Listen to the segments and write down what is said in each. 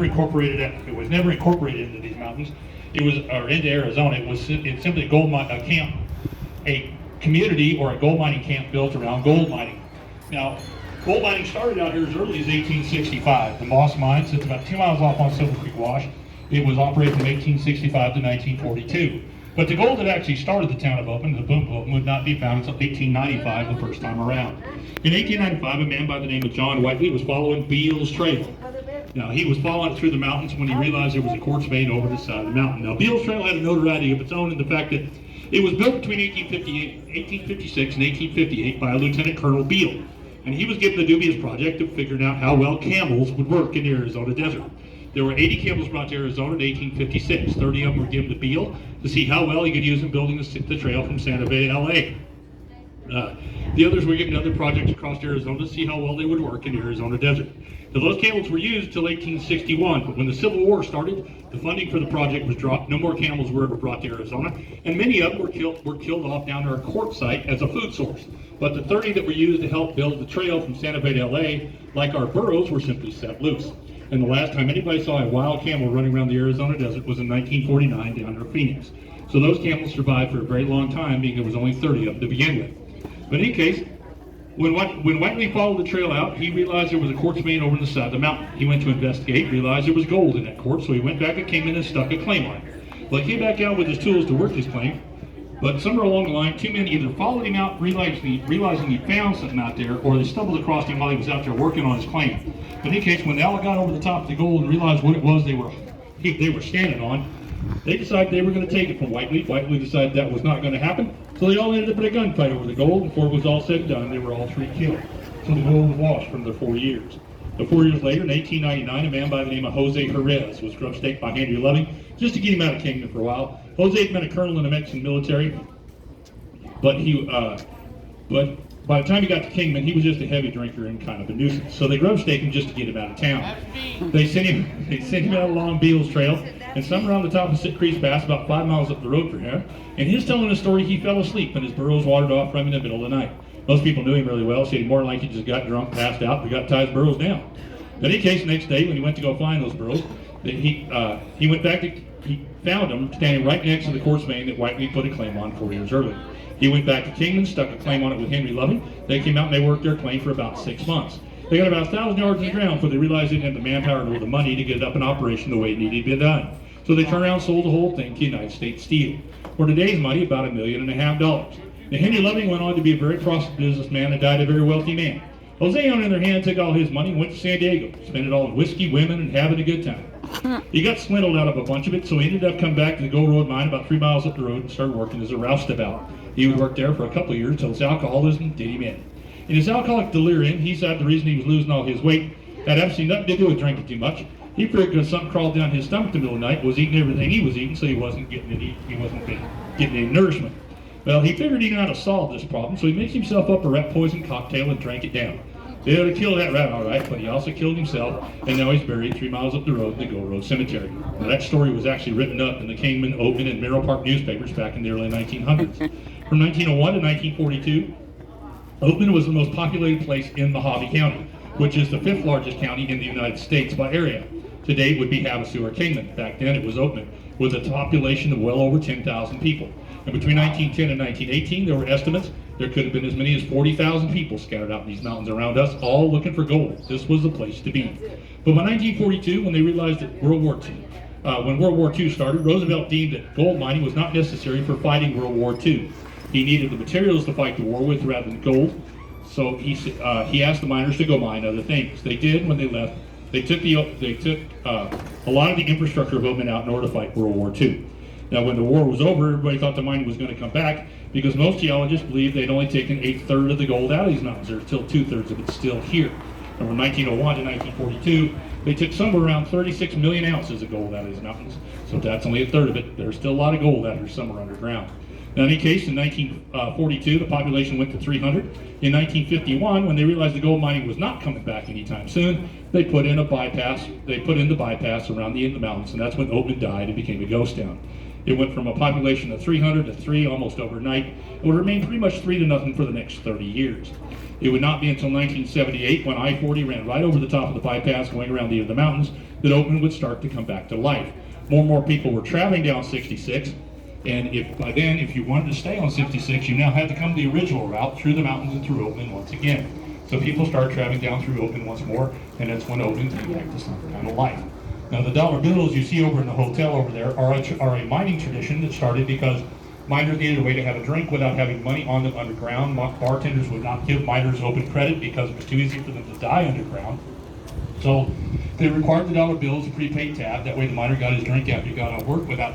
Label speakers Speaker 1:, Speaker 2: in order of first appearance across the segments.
Speaker 1: never incorporated. It was never incorporated into these mountains. It was, or into Arizona. It's simply a gold mine, a camp, a community or a gold mining camp built around gold mining. Now, gold mining started out here as early as 1865. The Moss Mine sits about 2 miles off on Silver Creek Wash. It was operated from 1865 to 1942. But the gold that actually started the town of Oatman, the boom boom, would not be found until 1895, the first time around. In 1895, a man by the name of John Whiteley was following Beale's Trail. Now, he was following it through the mountains when he realized there was a quartz vein over the side of the mountain. Now, Beale's Trail had a notoriety of its own in the fact that it was built between 1856 and 1858 by a Lieutenant Colonel Beale. And he was given the dubious project of figuring out how well camels would work in the Arizona desert. There were 80 camels brought to Arizona in 1856. 30 of them were given to Beale to see how well he could use them building the trail from Santa Fe to LA. The others were given other projects across Arizona to see how well they would work in the Arizona desert. Now, those camels were used until 1861, but when the Civil War started, the funding for the project was dropped. No more camels were ever brought to Arizona, and many of them were killed off down to our quartz site as a food source. But the 30 that were used to help build the trail from Santa Fe to LA, like our burros, were simply set loose. And the last time anybody saw a wild camel running around the Arizona desert was in 1949 down near Phoenix. So those camels survived for a very long time, being there was only 30 of them to begin with. But in any case, when Whiteley followed the trail out, he realized there was a quartz vein over the side of the mountain. He went to investigate, realized there was gold in that quartz, so he went back and came in and stuck a claim on it. Well, he came back out with his tools to work his claim, but somewhere along the line, two men either followed him out, realizing he found something out there, or they stumbled across him while he was out there working on his claim. But in any case, when they all got over the top of the gold and realized what it was they were standing on, they decided they were going to take it from Whiteley. Whiteley decided that was not going to happen, so they all ended up in a gunfight over the gold. Before it was all said and done, they were all three killed. So the gold was washed from their 4 years. But 4 years later, in 1899, a man by the name of Jose Jerez was grub staked by Henry Loving just to get him out of Kingman for a while. Jose had been a colonel in the Mexican military, but by the time he got to Kingman, he was just a heavy drinker and kind of a nuisance. So they grub staked him just to get him out of town. They sent him out along Beale's Trail, and somewhere on the top of Sick Creek Pass, about 5 miles up the road from here. And he was telling a story. He fell asleep, and his burros wandered off from him in the middle of the night. Most people knew him really well, so he more than likely just got drunk, passed out, and got to tie his burros down. In any case, the next day when he went to go find those burros, he went back to, he found them standing right next to the quartz vein that Whiteley put a claim on 4 years earlier. He went back to Kingman, stuck a claim on it with Henry Loving. They came out and they worked their claim for about 6 months. They got about 1,000 yards in the ground before they realized they didn't have the manpower or the money to get it up in operation the way it needed to be done. So they turned around and sold the whole thing to United States Steel. For today's money, about $1.5 million. Now, Henry Loving went on to be a very prosperous businessman and died a very wealthy man. Jose, on the other hand, took all his money, went to San Diego, spent it all on whiskey, women, and having a good time. He got swindled out of a bunch of it, so he ended up coming back to the Gold Road mine about 3 miles up the road and started working as a roustabout. He would work there for a couple of years until his alcoholism did him in. In his alcoholic delirium, he said the reason he was losing all his weight had absolutely nothing to do with drinking too much. He figured if something crawled down his stomach in the middle of the night, was eating everything he was eating, so he wasn't getting any nourishment. Well, he figured he knew how to solve this problem, so he mixed himself up a rat poison cocktail and drank it down. They would have killed that rat, all right, but he also killed himself, and now he's buried 3 miles up the road in the Gold Road Cemetery. Now, that story was actually written up in the Kingman, Oatman, and Merrill Park newspapers back in the early 1900s. From 1901 to 1942, Oatman was the most populated place in Mojave County, which is the 5th largest county in the United States by area. Today it would be Havasu or Kingman. Back then it was Oatman, with a population of well over 10,000 people. And between 1910 and 1918, there were estimates there could have been as many as 40,000 people scattered out in these mountains around us, all looking for gold. This was the place to be. But by 1942, when they realized that when World War II started, Roosevelt deemed that gold mining was not necessary for fighting World War II. He needed the materials to fight the war with rather than gold, so he asked the miners to go mine other things. They did. When they left, they took a lot of the infrastructure of Oatman out in order to fight World War II. Now, when the war was over, everybody thought the mining was going to come back because most geologists believed they'd only taken 1/3 of the gold out of these mountains. There's still 2/3 of it still here. And from 1901 to 1942, they took somewhere around 36 million ounces of gold out of these mountains. So if that's only 1/3 of it, there's still a lot of gold out here somewhere underground. Now, in any case, in 1942, the population went to 300. In 1951, when they realized the gold mining was not coming back anytime soon, they put in the bypass around the end of the mountains, and that's when Oatman died and became a ghost town. It went from a population of 300 to 3 almost overnight. It would remain pretty much 3-0 for the next 30 years. It would not be until 1978 when I-40 ran right over the top of the bypass going around the end of the mountains that Oatman would start to come back to life. More and more people were traveling down 66, and by then, if you wanted to stay on 66, you now had to come the original route through the mountains and through Oatman once again. So people started traveling down through Oatman once more, and that's when Oatman came back to some kind of life. Now the dollar bills you see over in the hotel over there are a mining tradition that started because miners needed a way to have a drink without having money on them underground. Bartenders would not give miners open credit because it was too easy for them to die underground. So they required the dollar bill as a prepaid tab. That way the miner got his drink after he got off work without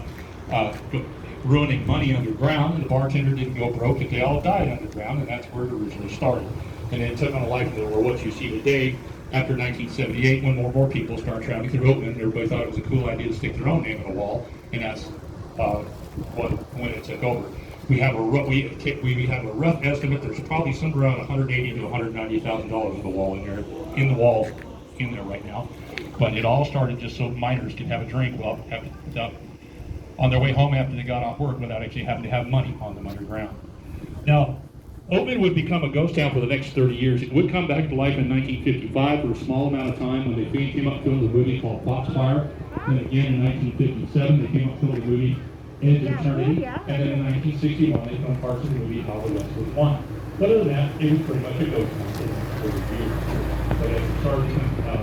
Speaker 1: ruining money underground, and the bartender didn't go broke if they all died underground, and that's where it originally started. And it took on a life of what you see today after 1978, when more and more people started traveling through Oatman. Everybody thought it was a cool idea to stick their own name on a wall, and that's when it took over. We have a rough estimate. There's probably somewhere around $180,000 to $190,000 in the wall in there right now. But it all started just so miners could have a drink on their way home after they got off work without actually having to have money on them underground. Now, Oatman would become a ghost town for the next 30 years. It would come back to life in 1955 for a small amount of time when they came up filming a movie called Foxfire. Then again in 1957 they came up filming a movie Edge of Eternity. And then in 1961 they filmed parts of the movie How the West Was Won. But other than that, it was pretty much a ghost town for 30 years. But as it started,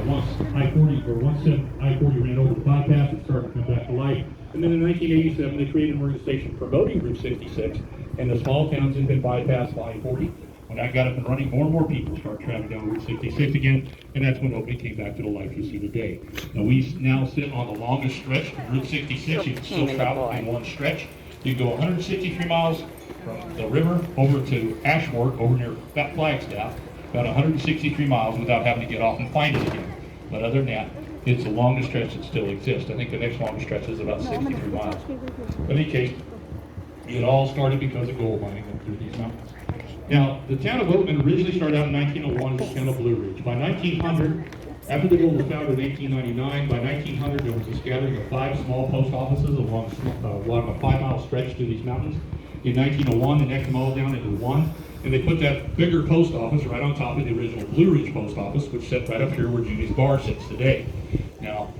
Speaker 1: once I-40 ran over the bypass, it started to come back to life. And then in 1987 they created an organization promoting Route 66. And the small towns had been bypassed by I-40. When that got up and running, more and more people started traveling down Route 66 again, and that's when Oatman came back to the life you see today. Now we now sit on the longest stretch of Route 66. You can still travel in one stretch. You can go 163 miles from the river over to Ashford, over near Flagstaff, about 163 miles without having to get off and find it again. But other than that, it's the longest stretch that still exists. I think the next longest stretch is about 63 miles. In any case, it all started because of gold mining up through these mountains. Now, the town of Oatman originally started out in 1901 as the town of Blue Ridge. By 1900, after the gold was founded in 1899, by 1900 there was a scattering of 5 small post offices along a 5-mile stretch through these mountains. In 1901, they necked them all down into one, and they put that bigger post office right on top of the original Blue Ridge post office, which sits right up here where Judy's Bar sits today. Now,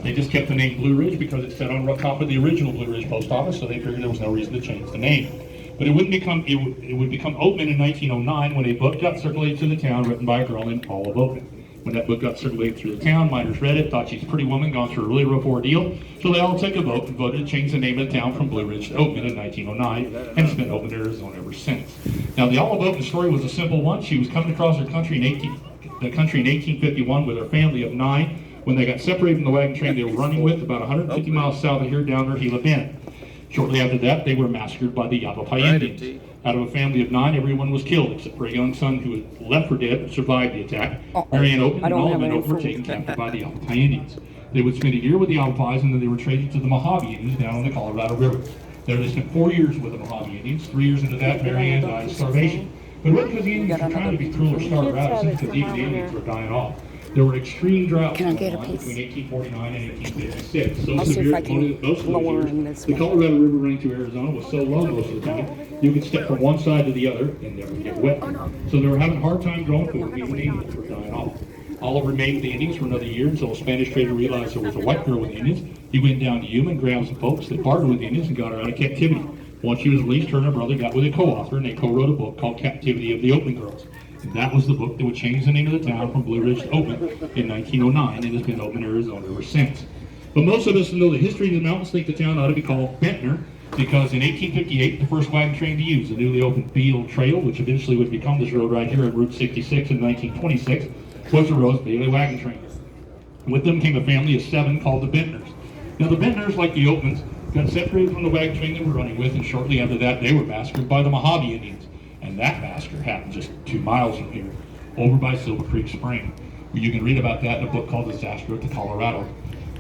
Speaker 1: they just kept the name Blue Ridge because it sat on top of the original Blue Ridge post office, so they figured there was no reason to change the name. But it would become Oatman in 1909 when a book got circulated to the town written by a girl named Paula Oatman. When that book got circulated through the town, miners read it, thought she's a pretty woman, gone through a really rough ordeal, so they all took a vote and voted to change the name of the town from Blue Ridge to Oatman in 1909, and it's been Oatman, Arizona ever since. Now, the Olive Oatman story was a simple one. She was coming across the country in 1851 with her family of 9. When they got separated from the wagon train they were running with, about 150 miles south of here down near Gila Bend. Shortly after that, they were massacred by the Yavapai Indians. Out of a family of 9, everyone was killed except for a young son who was left for dead but survived the attack. Mary Ann Oatman and all of them were taken captive by the Yavapai Indians. They would spend a year with the Yavapais, and then they were traded to the Mojave Indians down on the Colorado River. There they spent 4 years with the Mojave Indians. 3 years into that, Mary Ann died of starvation. But it wasn't because the Indians were trying to be cruel or starve her out, it's because even the Indians were dying off. There were extreme droughts going on between 1849 and 1856. So severe, most of those years, the Colorado River running through Arizona was so low most of the time, you could step from one side to the other and never get wet. So they were having a hard time growing food, even the Indians were dying off. Olive remained with the Indians for another year until a Spanish trader realized there was a white girl with the Indians. He went down to Yuma and grabbed some folks that bartered with the Indians and got her out of captivity. Once she was released, her and her brother got with a co-author, and they co-wrote a book called Captivity of the Oatman Girls. And that was the book that would change the name of the town from Blue Ridge to Oatman in 1909, and has been Oatman, Arizona ever since. But most of us who know the history of the mountains think the town ought to be called Bentner, because in 1858, the first wagon train to use the newly opened Beale Trail, which eventually would become this road right here on Route 66 in 1926, was the Rose Bailey wagon train. With them came a family of 7 called the Bentners. Now the Bentners, like the Oatmans, got separated from the wagon train they were running with, and shortly after that, they were massacred by the Mojave Indians. And that massacre happened just 2 miles from here, over by Silver Creek Spring. You can read about that in a book called Disaster at the Colorado.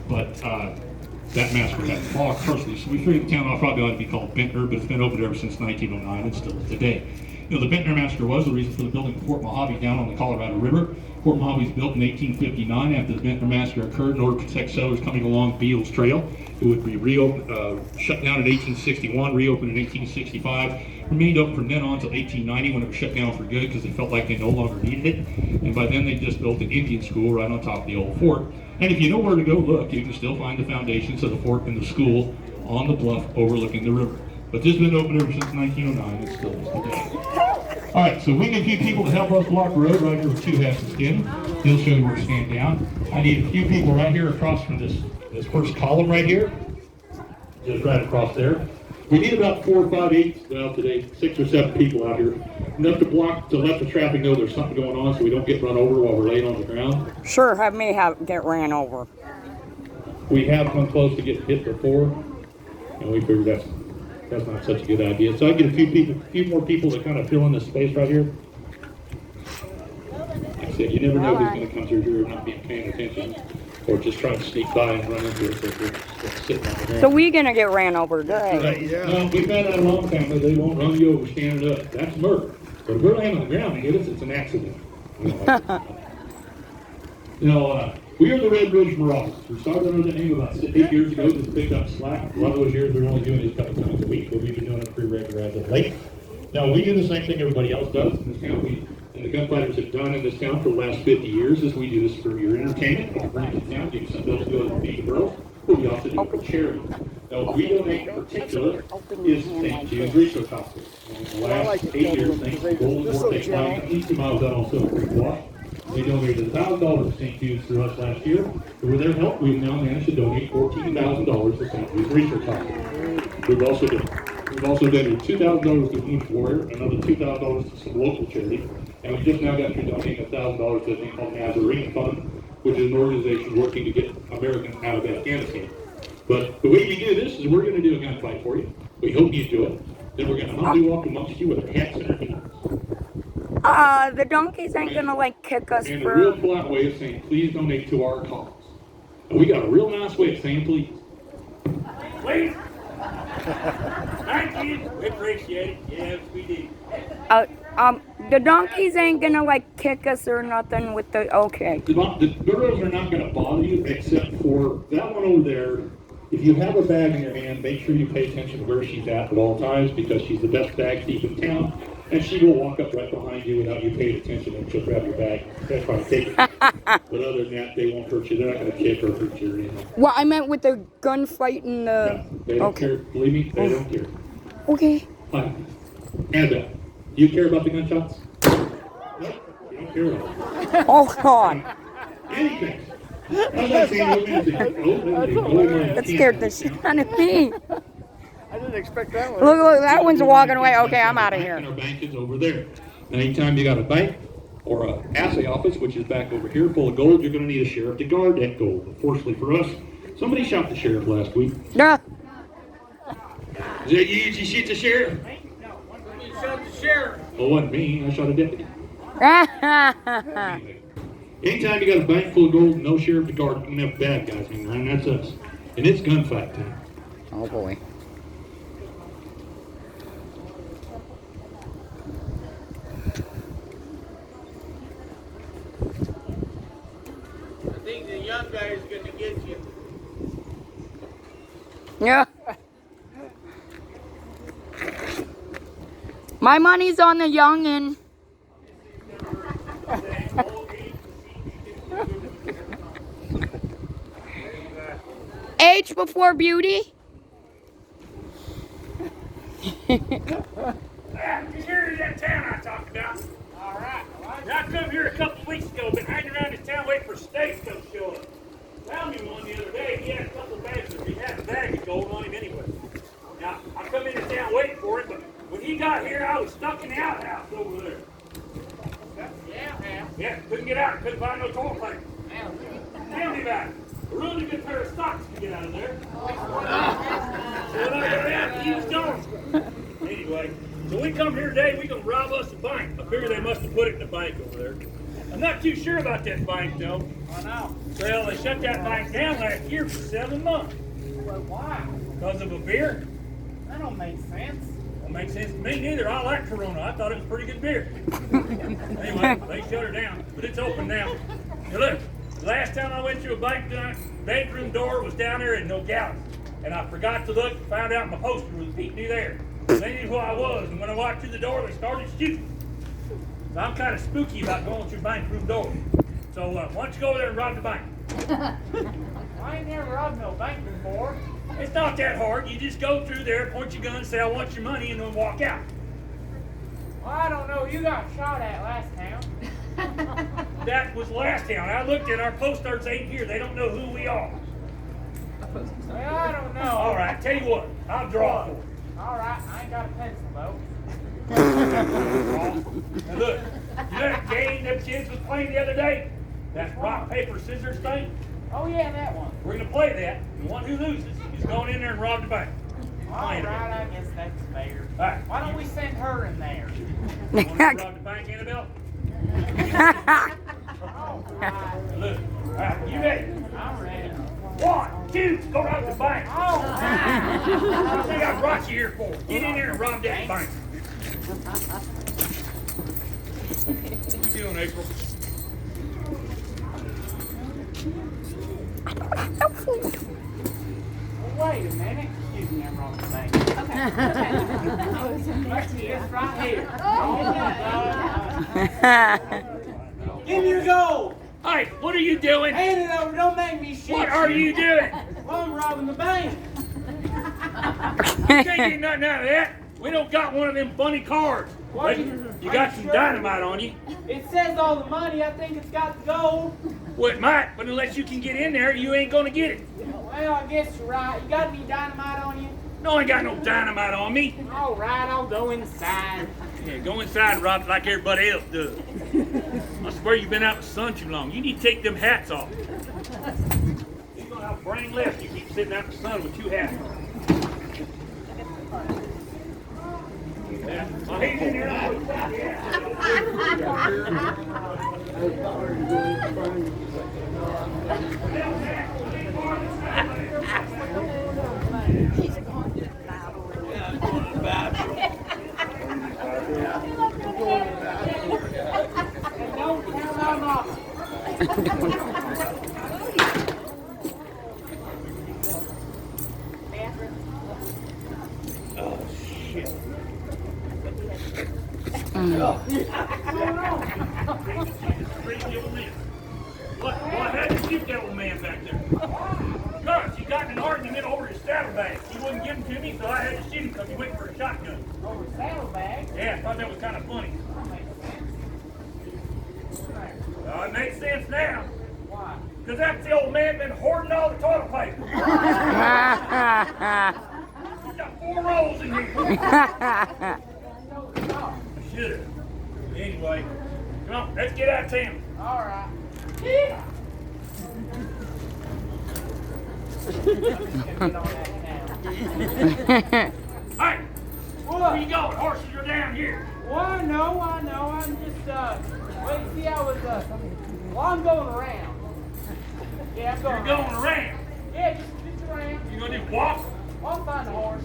Speaker 1: But that massacre happened far personally, so we figured the town probably ought to be called Bentner, but it's been open ever since 1909 and still is today. You know, the Bentner massacre was the reason for the building of Fort Mojave down on the Colorado River. Fort Mojave was built in 1859 after the Bentner massacre occurred in order to protect settlers coming along Beale's Trail. It would be shut down in 1861, reopened in 1865, remained open from then on until 1890 when it was shut down for good because they felt like they no longer needed it. And by then they just built an Indian school right on top of the old fort. And if you know where to go look, you can still find the foundations of the fort and the school on the bluff overlooking the river. But this has been open ever since 1909 and still is today. All right, so we need a few people to help us block the road right here with 2 hats of skin. He'll show you where to stand down. I need a few people right here across from this first column right here. Just right across there. We need about 4 or 5, 8, well today 6 or 7 people out here. Enough to let the traffic know there's something going on so we don't get run over while we're laying on the ground.
Speaker 2: Sure, have me get ran over.
Speaker 1: We have come close to getting hit before, and we figured that's not such a good idea. So I get a few more people to kind of fill in this space right here. Like I said, you never know who's going to come through here and not be paying attention, or just trying to sneak by and run into it.
Speaker 2: So we're going to get ran over today.
Speaker 1: Right, yeah. No, we've had that a long time, but they won't run you over standing up. That's murder. But if we're laying on the ground and hit us, it's an accident. We are the Red Ridge Marauders. We started under the name about 8 years ago, just picked up slack. A lot of those years we're only doing it a couple times a week, but we've been doing it pretty regular as of late. Now, we do the same thing everybody else does in this town. And the gunfighters have done in this town for the last 50 years is we do this for your entertainment. We bring it to town, give you some bills to go to feed the girls, but we also do it for charity. Now, what we donate in particular is St. Jude's Research Hospital. And in the last 8 years, thanks to Golden War, they climbed 18 miles out on Silver Creek Walk. They donated $1,000 to St. Jude's through us last year. And with their help, we've now managed to donate $14,000 to St. Jude's Research Hospital. We've also donated $2,000 to each warrior, another $2,000 to some local charity, and we just now got through donating $1,000 to a thing called Nazarene Fund, which is an organization working to get Americans out of Afghanistan. But the way we do this is we're going to do a gunfight for you. We hope you do it. Then we're going to humbly walk amongst you with our hats and our hands.
Speaker 2: The donkeys ain't gonna like kick us
Speaker 1: and
Speaker 2: for...
Speaker 1: a real polite way of saying, please donate to our cause. And we got a real nice way of saying please.
Speaker 3: Please. Thank you. We appreciate it. Yes, we do.
Speaker 2: The donkeys ain't gonna like kick us or nothing with the... Okay.
Speaker 1: The girls are not gonna bother you except for that one over there. If you have a bag in your hand, make sure you pay attention to where she's at all times because she's the best bag thief in town. And she will walk up right behind you without you paying attention and she'll grab your bag and try to take it. But other than that, they won't hurt you. They're not going to kick or hurt you or anything.
Speaker 2: Well, I meant with the gunfight and the...
Speaker 1: No, they don't care. Believe me, they don't care.
Speaker 2: Okay.
Speaker 1: Fine. Annabelle, do you care about the gunshots? No, you don't care about it.
Speaker 2: Oh, God.
Speaker 1: Anything. That
Speaker 2: scared the shit out of me.
Speaker 4: I didn't expect that one.
Speaker 2: Look, that one's walking away. Okay, I'm out of here.
Speaker 1: And our bank is over there. Now, anytime you got a bank or a assay office, which is back over here, full of gold, you're going to need a sheriff to guard that gold. Unfortunately for us, somebody shot the sheriff last week.
Speaker 2: Yeah.
Speaker 1: Is that you? Did you shoot the sheriff?
Speaker 3: No, you shot the sheriff.
Speaker 1: Well, it wasn't me. I shot a deputy. Anyway, anytime you got a bank full of gold and no sheriff to guard, you're going to have bad guys hanging around. That's us. And it's gunfight time.
Speaker 2: Oh, boy.
Speaker 3: I think the young guy is going to get you.
Speaker 2: Yeah. My money's on the youngin'. Age before beauty.
Speaker 3: Here's that town I talked about. All right. I come here a couple of weeks ago, been hanging around this town waiting for State to come show up. Found me one the other day. He had a couple of bags of, he had a bag of gold on him anyway. Now, I come into town waiting for it, but when he got here, I was stuck in the outhouse over there. Yeah, couldn't get out. Couldn't find no toilet paper. Tell me about it. A really good pair of socks to get out of there. So when I got out, he was gone. Anyway, so we come here today, we gonna rob us a bank. I figure they must have put it in the bank over there. I'm not too sure about that bank though. I know. Well, they shut that bank down last year for 7 months.
Speaker 4: Well, why?
Speaker 3: Because of a beer.
Speaker 4: That don't make sense.
Speaker 3: Don't make sense to me neither. I like Corona. I thought it was pretty good beer. Anyway, they shut her down, but it's open now. Now look, the last time I went through a bank bedroom door was down there in Nogales. And I forgot to look and found out my poster was beat me there. They knew who I was, and when I walked through the door, they started shooting. So I'm kind of spooky about going through bank room doors. So why don't you go over there and rob the bank?
Speaker 4: I ain't never robbed no bank before.
Speaker 3: It's not that hard. You just go through there, point your gun, say I want your money, and then walk out.
Speaker 4: Well, I don't know. You got shot at last time.
Speaker 3: That was last town. I looked at our posters ain't here. They don't know who we are.
Speaker 4: Well, I don't know.
Speaker 3: All right, tell you what, I'll draw for it.
Speaker 4: All right, I ain't got a pencil though.
Speaker 3: Now look, you know that game them kids was playing the other day? That rock, paper, scissors thing?
Speaker 4: Oh yeah, that one.
Speaker 3: We're gonna play that. The one who loses is going in there and rob the bank.
Speaker 4: All right, I guess that's fair.
Speaker 3: All right.
Speaker 4: Why don't we send her in there?
Speaker 3: Want to rob the bank, Annabelle?
Speaker 4: All right,
Speaker 3: Look, all right, you ready?
Speaker 4: I'm ready.
Speaker 3: 1, 2, go rob the bank.
Speaker 4: All right.
Speaker 3: What do I brought you here for? Get in there and rob that bank. What you doing, April?
Speaker 4: Well, wait a minute. Excuse me, I'm wrong thing. It's right here. Give me your gold.
Speaker 3: Hey, what are you doing?
Speaker 4: Hand it over. Don't make me shit.
Speaker 3: What are you doing?
Speaker 4: Well, I'm robbing the bank.
Speaker 3: You can't get nothing out of that. We don't got one of them funny cards.
Speaker 4: What?
Speaker 3: But you got some dynamite on you.
Speaker 4: It says all the money. I think it's got the gold.
Speaker 3: Well, it might, but unless you can get in there, you ain't gonna get it.
Speaker 4: Well, I guess you're right. You got any dynamite on you?
Speaker 3: No, I ain't got no dynamite on me.
Speaker 4: All right, I'll go inside.
Speaker 3: Yeah, go inside and rob it like everybody else does. I swear you've been out in the sun too long. You need to take them hats off. You're gonna have a brain left. You keep sitting out in the sun with 2 hats on. Yeah. Well, he's in here.
Speaker 4: Don't count on off.
Speaker 3: Oh, shit. Crazy old man. What? Well, I had to shoot that old man back there. Because he got in an argument over his saddlebags. He wouldn't give them to me, so I had to shoot him because he went for a shotgun.
Speaker 4: Over saddlebag.
Speaker 3: Yeah, I thought that was kind of funny. It makes sense now.
Speaker 4: Why?
Speaker 3: Because that's the old man been hoarding all the toilet paper. He's got 4 rolls in here. I should have. Anyway, come on, let's get out of town.
Speaker 4: All right.
Speaker 3: Hey, where you going? Horses are down here.
Speaker 4: Well, I know. I'm just, well, you see, I'm going around. Yeah, I'm
Speaker 3: You're
Speaker 4: going
Speaker 3: going around.
Speaker 4: Yeah, just around.
Speaker 3: You gonna do walk?
Speaker 4: I'll find a horse.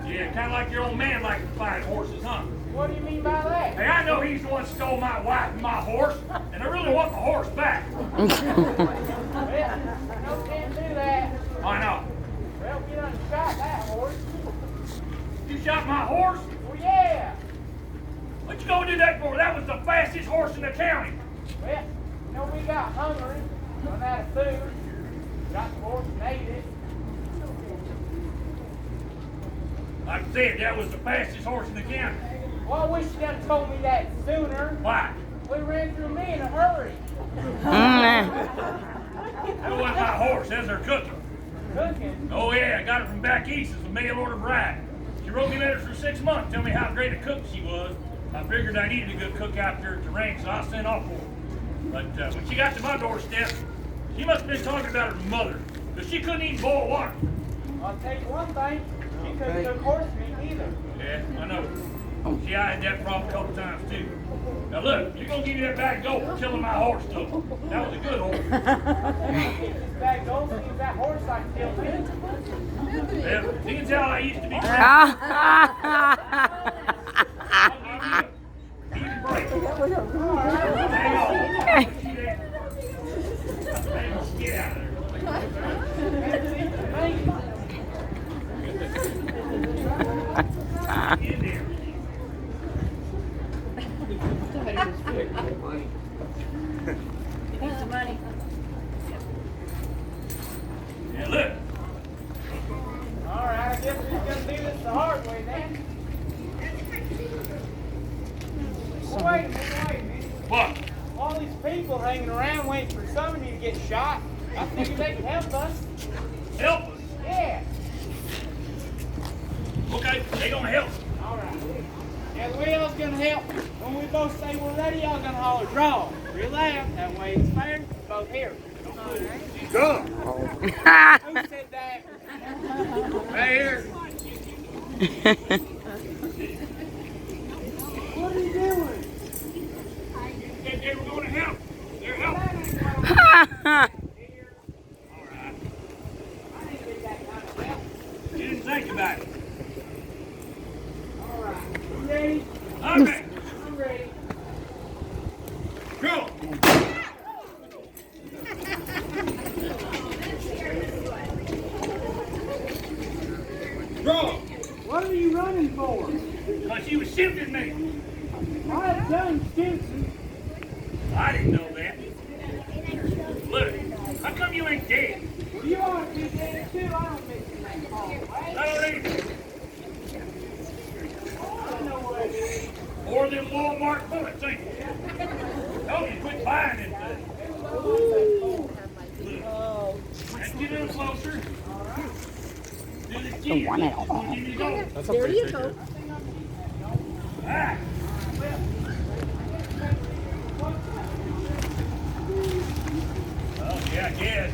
Speaker 3: Yeah, kind of like your old man likes to find horses, huh?
Speaker 4: What do you mean by that?
Speaker 3: Hey, I know he's the one that stole my wife and my horse, and I really want the horse back.
Speaker 4: Well, no, can't do that.
Speaker 3: Why not?
Speaker 4: Well, we done shot that horse.
Speaker 3: You shot my horse?
Speaker 4: Well, yeah.
Speaker 3: What you gonna do that for? That was the fastest horse in the county.
Speaker 4: Well, we got hungry, run out of food, got the horse and ate it.
Speaker 3: Like I said, that was the fastest horse in the county.
Speaker 4: Well, I wish you'd have told me that sooner.
Speaker 3: Why?
Speaker 4: We ran through me in a hurry.
Speaker 3: That wasn't my horse, that was her cookie.
Speaker 4: Cooking.
Speaker 3: Oh yeah, I got it from back east as a mail order bride. She wrote me letters for 6 months, telling me how great a cook she was. I figured I needed a good cook out there at the ranch, so I sent off for her. But when she got to my doorstep, she must have been talking about her mother, because she couldn't even boil water.
Speaker 4: I'll tell you one thing, she couldn't cook horse meat either.
Speaker 3: Yeah, I know. See, I had that problem a couple times too. Now look, you're gonna give me that bag of gold for killing my horse too. That was a good horse.
Speaker 4: This bag gold means that horse I killed him.
Speaker 3: Yeah, you can tell I used to be proud. Give me a break. Hang on. Get out of there.
Speaker 4: people hanging around waiting for some of you to get shot. I figured they could help us.
Speaker 3: Help us.
Speaker 4: Yeah.
Speaker 3: Okay, they gonna help.
Speaker 4: All right. Yeah, the way y'all's gonna help. When we both say we're ready, y'all gonna holler draw. Real loud. That way it's fair. Both here.
Speaker 3: Go.
Speaker 4: Who said that? Right here. What are you doing?
Speaker 3: They were gonna help. They're helping. You didn't think about it.
Speaker 4: All right. You ready?
Speaker 3: I'm ready.
Speaker 4: I'm ready.
Speaker 3: Go. Draw.
Speaker 4: What are you running for?
Speaker 3: Because you was shifting me.
Speaker 4: I've done Stinson.
Speaker 3: I didn't know that. Look, how come you ain't dead?
Speaker 4: Well, you ought to be dead too. I don't miss you that hall, right?
Speaker 3: I don't either.
Speaker 4: I don't know what it is.
Speaker 3: More than Walmart bullets, ain't you? Tell you quit buying it. Let's get in closer. Do the key.
Speaker 2: want it all.
Speaker 5: There you go.
Speaker 3: Ah. Oh, yeah, I guess.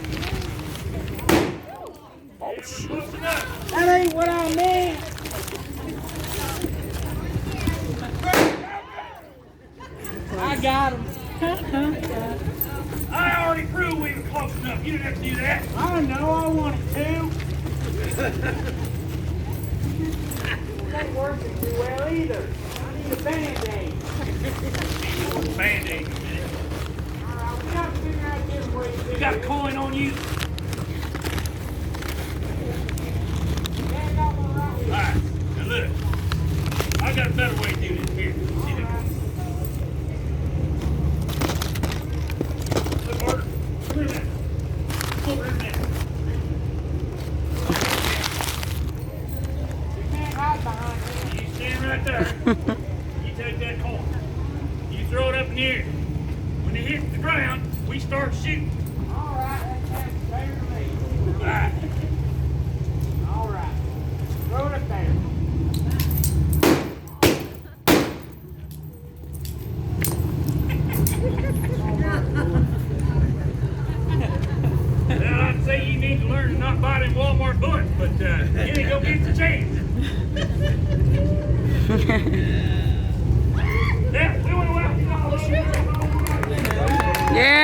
Speaker 3: Yeah, we're close enough.
Speaker 4: That ain't what I meant. I got him.
Speaker 3: I already proved we were close enough. You didn't have to do that.
Speaker 4: I know I wanted to. It ain't working too well either. I need a Band-Aid.
Speaker 3: Band-Aid.
Speaker 4: Alright, we gotta figure out a different way to do
Speaker 3: You got a
Speaker 4: this.
Speaker 3: coin on you?
Speaker 4: Yeah, I got one right here.
Speaker 3: Alright, now look. I got a better way to do this here. See this? Look, Carter. Come here a minute. Come over here a minute.
Speaker 4: You can't hide behind me.
Speaker 3: You stand right there. You take that coin. You throw it up in the air. When it hits the ground, we start shooting.
Speaker 4: Alright, that sounds fair to me.
Speaker 3: Alright.
Speaker 4: Alright. Throw it up there.
Speaker 3: Well, I'd say you need to learn to not buy them Walmart bullets, but you ain't gonna get the chance. Yeah, we want to welcome you all.
Speaker 2: Yeah.